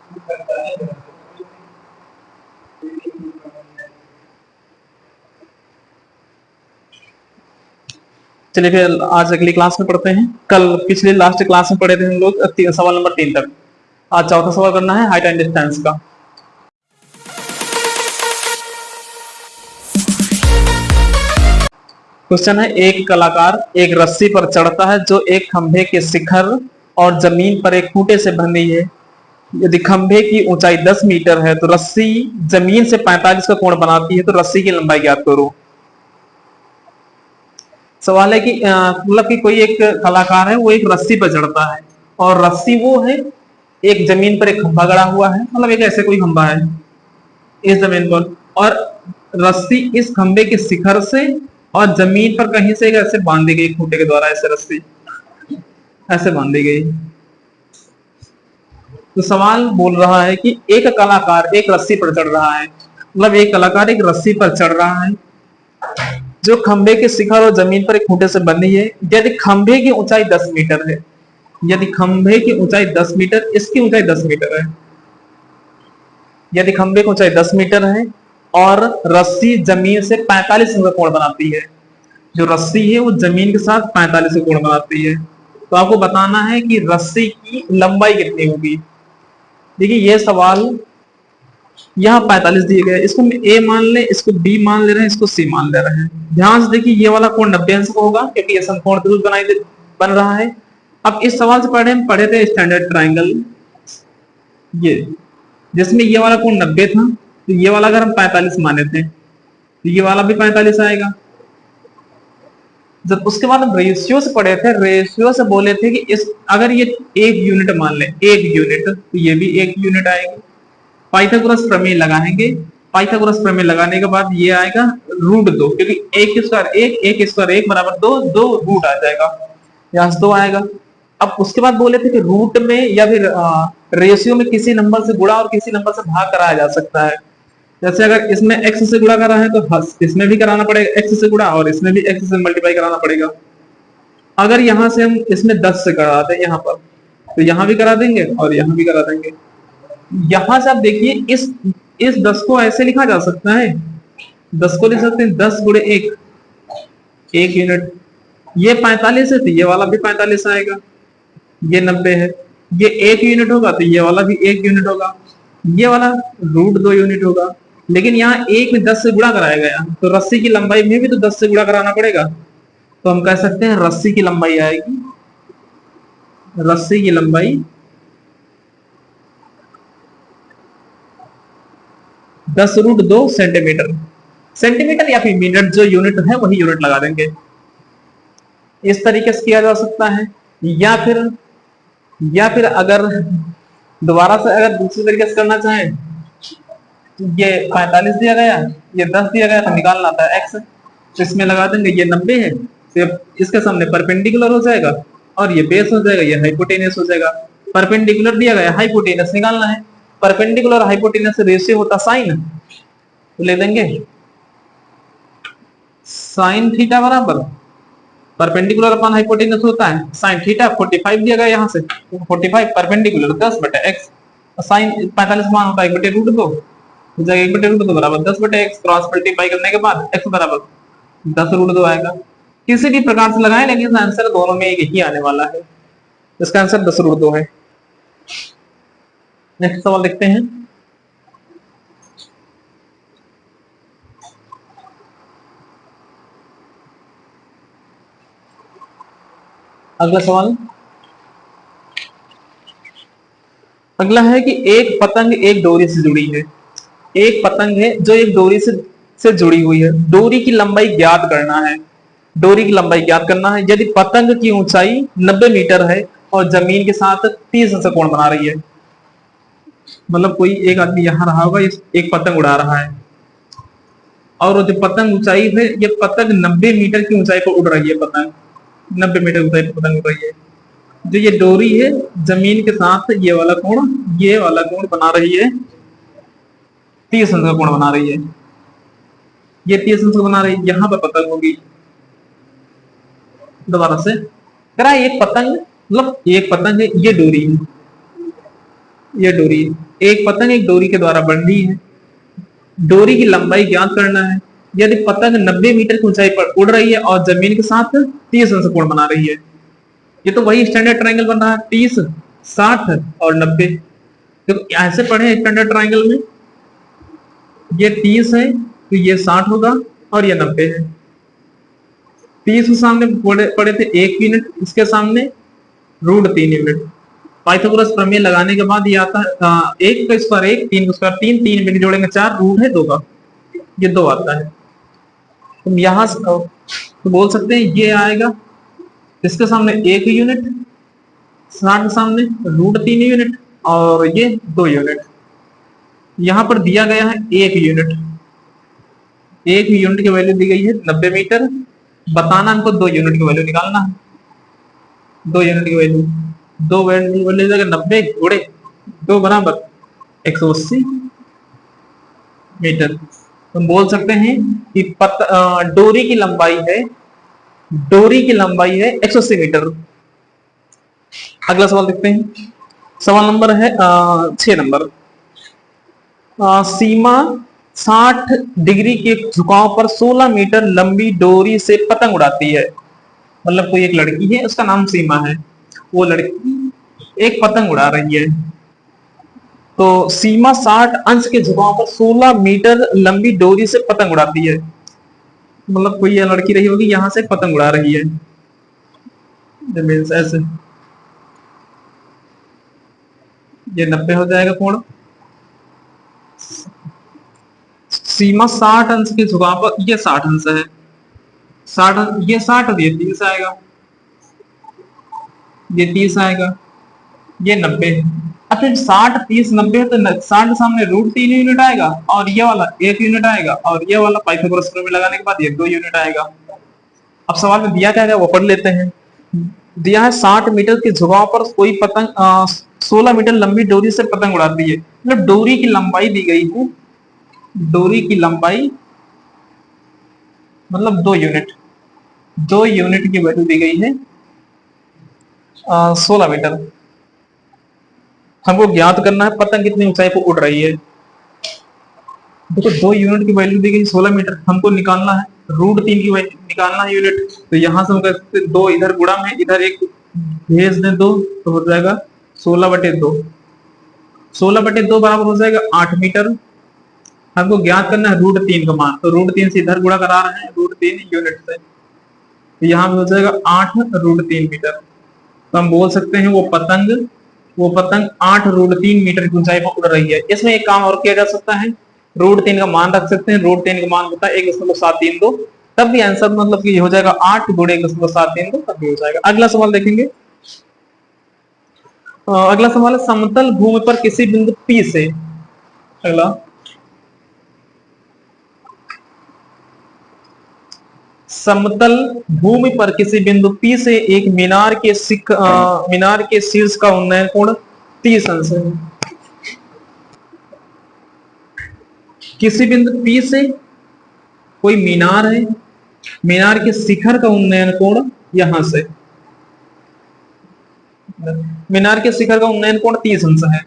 चलिए फिर आज अगली क्लास में पढ़ते हैं। कल पिछले लास्ट क्लास में पढ़े थे हम लोग सवाल नंबर 3 तक। आज चौथा सवाल करना है हाइट एंड डिस्टेंस का। क्वेश्चन है, एक कलाकार एक रस्सी पर चढ़ता है जो एक खंभे के शिखर और जमीन पर एक खूंटे से बंधी है। यदि खंभे की ऊंचाई 10 मीटर है तो रस्सी जमीन से 45 का कोण बनाती है, तो रस्सी की लंबाई ज्ञात करो। सवाल है कि मतलब कि कोई एक कलाकार है, वो एक रस्सी पर चढ़ता है और रस्सी वो है एक जमीन पर एक खंभा गड़ा हुआ है, मतलब एक ऐसे कोई खंभा है इस जमीन पर, और रस्सी इस खंभे के शिखर से और जमीन पर कहीं से ऐसे बांधी गई खूंटे के द्वारा, ऐसे रस्सी ऐसे बांधी गई। तो सवाल बोल रहा है कि एक कलाकार एक रस्सी पर चढ़ रहा है, मतलब एक कलाकार एक रस्सी पर चढ़ रहा है जो खंभे के शिखर और जमीन पर एक खूंटे से बंधी है। यदि खंभे की ऊंचाई 10 मीटर है, यदि खंभे की ऊंचाई 10 मीटर, इसकी ऊंचाई 10 मीटर है, यदि खंभे की ऊंचाई 10 मीटर है और रस्सी जमीन से 45 का कोण बनाती है, जो रस्सी है वो जमीन के साथ 45 का कोण बनाती है, तो आपको बताना है कि रस्सी की लंबाई कितनी होगी। देखिए ये सवाल यहाँ 45 दिए गए, इसको ए मान ले, इसको बी मान ले रहे हैं, इसको सी मान ले रहे हैं। ध्यान से देखिए ये वाला कोण 90 अंश का होगा क्योंकि ये समकोण त्रिभुज बन रहा है। अब इस सवाल से पढ़े थे स्टैंडर्ड ट्राइंगल, ये जिसमें ये वाला कोण 90 था, तो ये वाला अगर हम 45 माने थे तो ये वाला भी 45 आएगा। जब उसके बाद हम रेशियो से पढ़े थे, रेशियो से बोले थे कि इस अगर ये 1 यूनिट मान ले, 1 यूनिट, तो ये भी 1 यूनिट आएगी। पाइथागोरस प्रमेय लगाएंगे, पाइथागोरस प्रमेय लगाने के बाद ये आएगा √2, क्योंकि 1 स्क्वायर 1, 1 स्क्वायर 1 बराबर 2, 2 रूट आ जाएगा, यहाँ से 2 आएगा। अब उसके बाद बोले थे कि रूट में या फिर रेशियो में किसी नंबर से गुणा और किसी नंबर से भाग कराया जा सकता है। जैसे अगर इसमें x से गुणा करा है तो इसमें भी कराना पड़ेगा x से गुणा, और इसमें भी x से मल्टीप्लाई कराना पड़ेगा। अगर यहां से हम इसमें 10 से करा दें यहाँ पर, तो यहाँ भी करा देंगे और यहाँ भी करा देंगे। यहां से आप देखिए इस 10 को ऐसे लिखा जा सकता है, 10 को लिख सकते हैं 10 गुणे 1, 1 यूनिट। ये 45 है तो ये वाला भी 45 आएगा, ये 90 है, ये 1 यूनिट होगा तो ये वाला भी 1 यूनिट होगा, ये वाला √2 यूनिट होगा। लेकिन यहाँ 1 में 10 से गुणा कराया गया, तो रस्सी की लंबाई में भी तो 10 से गुणा कराना पड़ेगा, तो हम कह सकते हैं रस्सी की लंबाई आएगी, रस्सी की लंबाई 10√2 सेंटीमीटर, सेंटीमीटर या फिर मिनट, जो यूनिट है वही यूनिट लगा देंगे। इस तरीके से किया जा सकता है, या फिर अगर दोबारा से अगर दूसरे तरीके से करना चाहें, ये 45 दिया गया, ये 10 दिया गया, तो निकालना था x, तो इसमें लगा देंगे, ये 90 है तो इसके सामने परपेंडिकुलर हो जाएगा और ये बेस हो जाएगा, ये हाइपोटेनस हो जाएगा। परपेंडिकुलर दिया गया, हाइपोटेनस निकालना है, परपेंडिकुलर हाइपोटेनस से रेशियो होता साइन, तो ले देंगे साइन थीटा बराबर परपेंडिकुलर अपॉन हाइपोटेनस होता है साइन थीटा। 45 दिया गया, यहाँ से 45 परपेंडिकुलर 10/x, साइन 45 मान होता है 1/√2 हो जाएगा, 1/√2 बराबर 10/x, क्रॉस मल्टीप्लाई करने के बाद x बराबर 10√2 आएगा। किसी भी प्रकार से लगाए, लेकिन आंसर दोनों में एक ही आने वाला है, इसका आंसर 10√2 है। नेक्स्ट सवाल देखते हैं। अगला सवाल, अगला है कि एक पतंग एक डोरी से जुड़ी है, एक पतंग है जो एक डोरी से जुड़ी हुई है, डोरी की लंबाई ज्ञात करना है, डोरी की लंबाई ज्ञात करना है। यदि पतंग की ऊंचाई 90 मीटर है और जमीन के साथ 30 अंश कोण बना रही है, मतलब कोई एक आदमी यहां रहा होगा, एक पतंग उड़ा रहा है और जो पतंग ऊंचाई है, ये पतंग 90 मीटर की ऊंचाई पर उड़ रही है, पतंग 90 मीटर ऊंचाई पर पतंग उड़ रही है। जो ये डोरी है जमीन के साथ ये वाला कोण बना रही है, 30 अंश का कोण बना रही है, ये 30 अंश बना रही है, यहां पर पतंग होगी। दोबारा से करा, एक पतंग मतलब एक पतंग है, ये डोरी है, ये डोरी, एक पतंग एक डोरी के द्वारा बन रही है। डोरी की लंबाई ज्ञात करना है। यदि पतंग 90 मीटर की ऊंचाई पर उड़ रही है और जमीन के साथ 30 अंश कोण बना रही है। ये तो वही स्टैंडर्ड ट्रायंगल बन रहा है, 30, 60 और 90। तो ऐसे पढ़े स्टैंडर्ड ट्रायंगल में, ये 30 है तो ये 60 होगा और ये 90 है। 30 के सामने पड़े थे 1 यूनिट, इसके सामने √3 यूनिट। पाइथागोरस प्रमेय लगाने के बाद ये आता है 1 का स्क्वायर 1, 3 का स्क्वायर 3, 3 में जोड़ेंगे 4, रूट है 2 का, ये 2 आता है। तुम यहां तो बोल सकते हैं ये आएगा, इसके सामने 1 यूनिट, 60 के सामने √3 यूनिट और ये 2 यूनिट। यहां पर दिया गया है 1 यूनिट, 1 यूनिट की वैल्यू दी गई है 90 मीटर। बताना हमको 2 यूनिट की वैल्यू निकालना है। 2 यूनिट की वैल्यू, 2 वैल्यू 90 गुणे 2 बराबर 180 मीटर। हम बोल सकते हैं कि डोरी की लंबाई है, डोरी की लंबाई है 180 मीटर। अगला सवाल देखते हैं। सवाल नंबर है 6 नंबर। सीमा 60 डिग्री के झुकाव पर 16 मीटर लंबी डोरी से पतंग उड़ाती है। मतलब कोई एक लड़की है, उसका नाम सीमा है, वो लड़की एक पतंग उड़ा रही है। तो सीमा 60 अंश के झुकाव पर 16 मीटर लंबी डोरी से पतंग उड़ाती है। मतलब कोई लड़की रही होगी, यहां से पतंग उड़ा रही है, ऐसे ये 90 हो जाएगा कोण। सीमा 60 अंश के झुकाव पर, ये 60 अंश है, 60 ये 60 ये 30 आएगा, ये 30 आएगा, ये 90। अच्छा 60 30 90 तो 60 के सामने √3 यूनिट आएगा और ये वाला 1 यूनिट आएगा और ये वाला पाइथागोरस प्रमेय लगाने के बाद ये 2 यूनिट आएगा। अब सवाल में दिया क्या है वो पढ़ लेते हैं। दिया है 60 मीटर के झुकाव पर कोई पतंग 16 मीटर लंबी डोरी से पतंग उड़ाती है। मतलब डोरी की लंबाई दी गई है, डोरी की लंबाई मतलब 2 यूनिट, 2 यूनिट की वैल्यू दी गई है 16 मीटर। हमको ज्ञात करना है पतंग कितनी ऊंचाई पर उड़ रही है। देखो 2 यूनिट की वैल्यू दी गई 16 मीटर, हमको निकालना है √3 की वैल्यू निकालना है यूनिट। तो यहां से हम कहते 2 इधर गुणा में इधर 1 भेज दें 2 तो हो जाएगा 16/2, 16/2 बराबर हो जाएगा 8 मीटर। हमको ज्ञात करना है √3 का मान, तो √3 से इधर गुणा करा रहे हैं √3 यूनिट से, तो यहाँ हो जाएगा 8 √3 मीटर। तो हम बोल सकते हैं वो पतंग 8 √3 मीटर की ऊंचाई पर उड़ रही है। इसमें एक काम और किया जा सकता है, √3 का मान रख सकते हैं, √3 का मान होता है 1.732, तब भी आंसर मतलब कि हो जाएगा 8 गुणे 1.732, तब भी हो जाएगा। अगला सवाल देखेंगे। अगला सवाल है समतल भूमि पर किसी बिंदु P से, अगला समतल भूमि पर किसी बिंदु P से एक मीनार के शीर्ष का उन्नयन कोण 30 अंश है। किसी बिंदु P से कोई मीनार है, मीनार के शिखर का उन्नयन कोण यहां से, मीनार के शिखर का उन्नयन कोण 30 अंश है।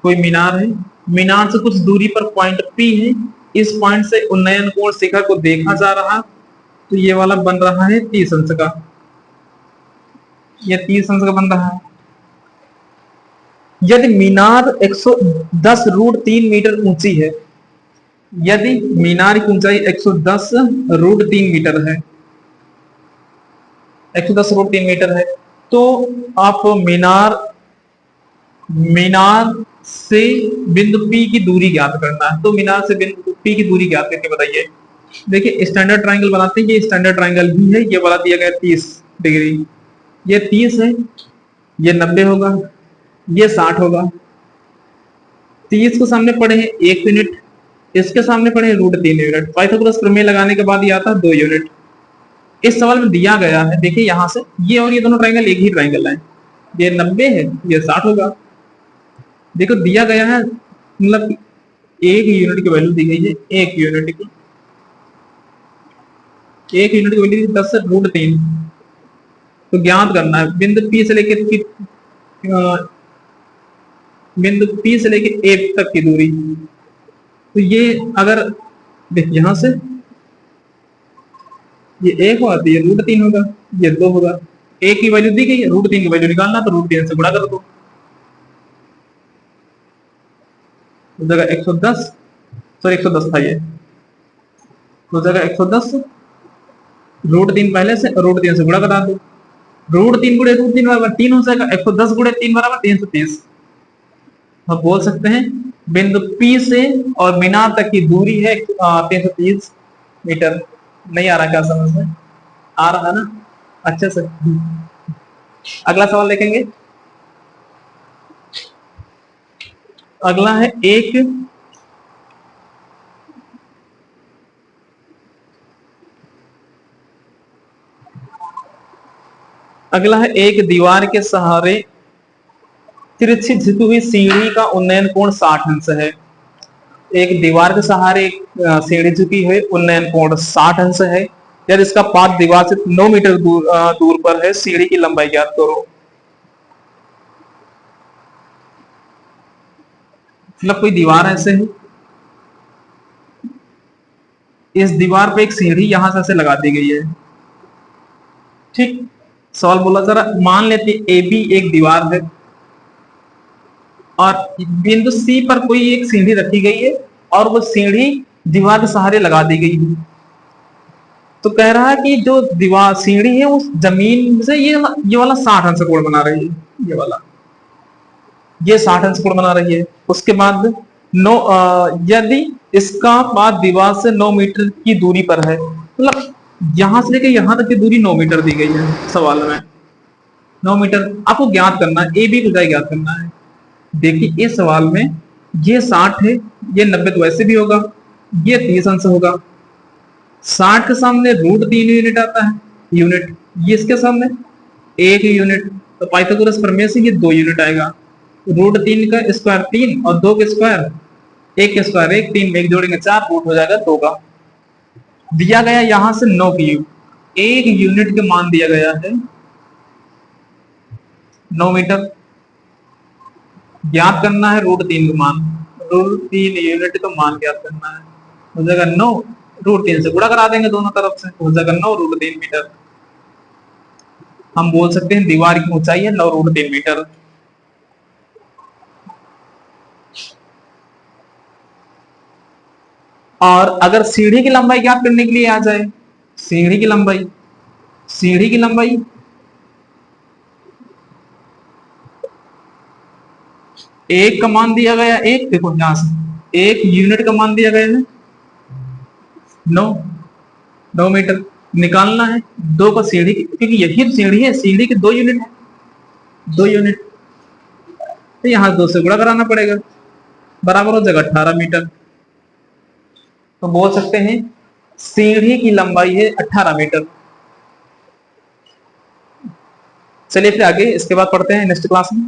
कोई मीनार है, मीनार से कुछ दूरी पर पॉइंट P है, इस पॉइंट से उन्नयन कोण शिखर को देखा जा रहा, तो ये वाला बन रहा है 30 अंश का, ये 30 अंश का बन रहा है। यदि मीनार 110 √3 मीटर ऊंची है, यदि मीनार की ऊंचाई 110 √3 मीटर है, 110 √3 मीटर है, तो आप मीनार से बिंदु P की दूरी ज्ञात करना है। तो मीनार से बिंदु P की दूरी ज्ञात करके बताइए। देखिए स्टैंडर्ड ट्रायंगल बनाते हैं, ये स्टैंडर्ड ट्रायंगल ही है, ये वाला दिया गया 30 डिग्री, ये 30 है, ये 90 होगा, ये 60 होगा। 30 को सामने पड़े हैं 1 यूनिट, इसके सामने पड़े हैं √3 यूनिट। पाइथागोरस प्रमेय लगाने के बाद ये आता है 2 यूनिट। इस सवाल में दिया गया है, देखिए यहां से ये और ये दोनों ट्रायंगल एक ही ट्रायंगल है, ये 90 है, ये 60 होगा। देखो दिया गया है, मतलब 1 यूनिट की वैल्यू दी गई है, 1 यूनिट की, 1 यूनिट की वैल्यू 10 √3। तो ज्ञात करना है बिंदु P से लेकर बिंदु P से लेके A तक की दूरी, तो ये अगर देख यहां से ये 1 हुआ तो ये √3 होगा, ये 2 होगा। A की वैल्यू दी गई है, √3 की वैल्यू निकालना तो √3 से गुणा कर दो, तो जगह 110, सॉरी 110 था ये, तो जगह 110 √3 पहले से, √3 से गुणा करा दो, √3 गुणे √3 बराबर 3 हो जाएगा, 110 गुणे 3 बराबर 330। हम बोल सकते हैं बिंदु P से और मीनार तक की दूरी है 330 मीटर। नहीं आ रहा क्या समझ में? आ रहा ना अच्छे से? अगला सवाल देखेंगे। अगला है एक दीवार के सहारे तिरछी झुकी हुई सीढ़ी का उन्नयन कोण 60 अंश है। एक दीवार के सहारे एक सीढ़ी झुकी हुई, उन्नयन कोण 60 अंश है। यदि इसका पाद दीवार से 9 मीटर दूर पर है, सीढ़ी की लंबाई ज्ञात करो। मतलब कोई दीवार ऐसे है, इस दीवार पे एक सीढ़ी यहां से लगा दी गई है, ठीक। सवाल बोला जरा मान लेते ए बी एक दीवार है और बिंदु सी पर कोई एक सीढ़ी रखी गई है और वो सीढ़ी दीवार के सहारे लगा दी गई है। तो कह रहा है कि जो दीवार सीढ़ी है उस जमीन से ये वाला 60 अंश कोण बना रही है, ये वाला ये 60 अंश कोण बना रही है। उसके बाद यदि इसका पाद दीवार से 9 मीटर की दूरी पर है, मतलब यहां से लेकर यहां तक की दूरी 9 मीटर दी गई है सवाल में। 9 मीटर आपको ज्ञात करना है, ए बी को ज्ञात करना है। देखिए इस सवाल में ये 60 है, ये 90 तो वैसे भी होगा, ये 30 अंश होगा। 60 के सामने √3 यूनिट आता है, यूनिट ये इसके सामने 1 यूनिट, तो पाइथागोरस प्रमेय से ये 2 यूनिट आएगा। √3 का स्क्वायर 3 और 2 के स्क्वायर 1 के स्क्वायर 1, 3 में 1 जोड़ेंगे 4, रूट हो जाएगा 2 का। दिया गया यहां से 9 क्यूब, 1 यूनिट के मान दिया गया है 9 मीटर। ज्ञात करना है √3 का मान, √3 यूनिट का मान ज्ञात करना है। हो जाएगा 9, √3 से गुणा करा देंगे दोनों तरफ से, हो जाएगा 9 √3 मीटर। हम बोल सकते हैं दीवार की ऊंचाई है 9 √3 मीटर। और अगर सीढ़ी की लंबाई ज्ञात करने के लिए आ जाए, सीढ़ी की लंबाई एक का मान दिया गया, एक देखो यहां से 1 यूनिट का मान दिया गया है 9 मीटर। निकालना है 2 का सीढ़ी, क्योंकि यही सीढ़ी है, सीढ़ी के 2 यूनिट है, 2 यूनिट, तो यहां 2 से गुणा कराना पड़ेगा, बराबर हो जाएगा 18 मीटर। तो बोल सकते हैं सीढ़ी की लंबाई है 18 मीटर। चलिए फिर आगे इसके बाद पढ़ते हैं नेक्स्ट क्लास में।